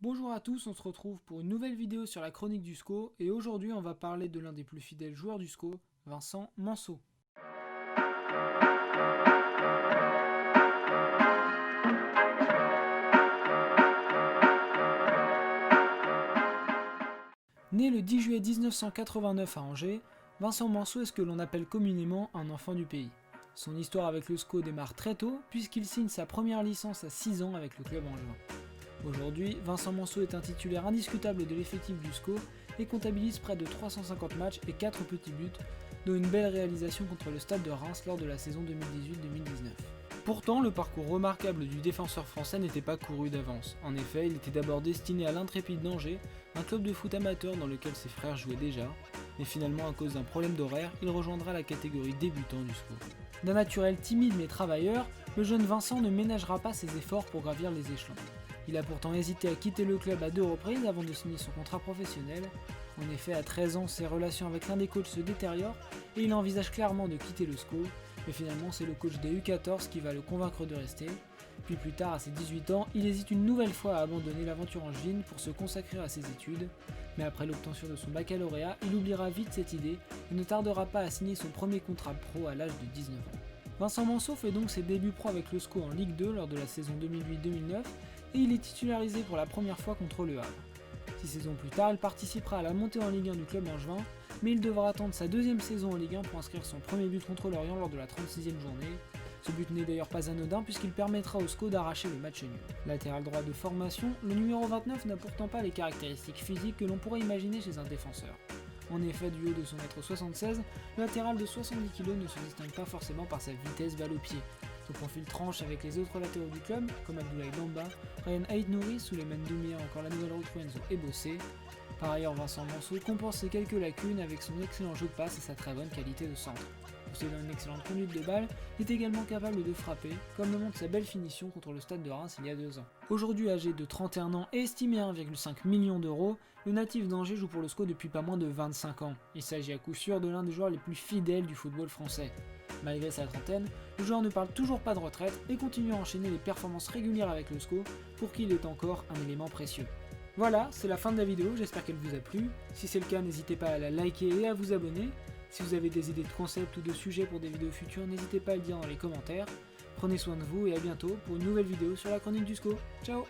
Bonjour à tous, on se retrouve pour une nouvelle vidéo sur la chronique du SCO et aujourd'hui on va parler de l'un des plus fidèles joueurs du SCO, Vincent Manceau. Né le 10 juillet 1989 à Angers, Vincent Manceau est ce que l'on appelle communément un enfant du pays. Son histoire avec le SCO démarre très tôt puisqu'il signe sa première licence à 6 ans avec le club angevin. Aujourd'hui, Vincent Manceau est un titulaire indiscutable de l'effectif du SCO et comptabilise près de 350 matchs et 4 petits buts, dont une belle réalisation contre le Stade de Reims lors de la saison 2018-2019. Pourtant, le parcours remarquable du défenseur français n'était pas couru d'avance. En effet, il était d'abord destiné à l'Intrépide d'Angers, un club de foot amateur dans lequel ses frères jouaient déjà, mais finalement à cause d'un problème d'horaire, il rejoindra la catégorie débutant du SCO. D'un naturel timide mais travailleur, le jeune Vincent ne ménagera pas ses efforts pour gravir les échelons. Il a pourtant hésité à quitter le club à 2 reprises avant de signer son contrat professionnel. En effet, à 13 ans, ses relations avec l'un des coachs se détériorent et il envisage clairement de quitter le SCO, mais finalement c'est le coach des U14 qui va le convaincre de rester. Puis plus tard, à ses 18 ans, il hésite une nouvelle fois à abandonner l'aventure angevine pour se consacrer à ses études, mais après l'obtention de son baccalauréat, il oubliera vite cette idée et ne tardera pas à signer son premier contrat pro à l'âge de 19 ans. Vincent Manceau fait donc ses débuts pro avec le SCO en Ligue 2 lors de la saison 2008-2009 et il est titularisé pour la première fois contre le Havre. 6 saisons plus tard, il participera à la montée en Ligue 1 du club angevin, mais il devra attendre sa deuxième saison en Ligue 1 pour inscrire son premier but contre l'Orient lors de la 36e journée. Ce but n'est d'ailleurs pas anodin puisqu'il permettra au SCO d'arracher le match nul. Latéral droit de formation, le numéro 29 n'a pourtant pas les caractéristiques physiques que l'on pourrait imaginer chez un défenseur. En effet, du haut de son mètre 76, le latéral de 70 kg ne se distingue pas forcément par sa vitesse balle au pied. Son profil tranche avec les autres latéraux du club, comme Abdoulaye Bamba, Ryan Aït-Nouri, Souleymane Doumbia, encore la nouvelle recrue Enzo Ebossé. Par ailleurs, Vincent Manceau compense ses quelques lacunes avec son excellent jeu de passe et sa très bonne qualité de centre. Possédant une excellente conduite de balle, il est également capable de frapper, comme le montre sa belle finition contre le Stade de Reims il y a 2 ans. Aujourd'hui âgé de 31 ans et estimé à 1,5 million d'euros, le natif d'Angers joue pour le SCO depuis pas moins de 25 ans. Il s'agit à coup sûr de l'un des joueurs les plus fidèles du football français. Malgré sa trentaine, le joueur ne parle toujours pas de retraite et continue à enchaîner les performances régulières avec le SCO, pour qui il est encore un élément précieux. Voilà, c'est la fin de la vidéo, j'espère qu'elle vous a plu. Si c'est le cas, n'hésitez pas à la liker et à vous abonner. Si vous avez des idées de concepts ou de sujets pour des vidéos futures, n'hésitez pas à le dire dans les commentaires. Prenez soin de vous et à bientôt pour une nouvelle vidéo sur la chronique du SCO. Ciao!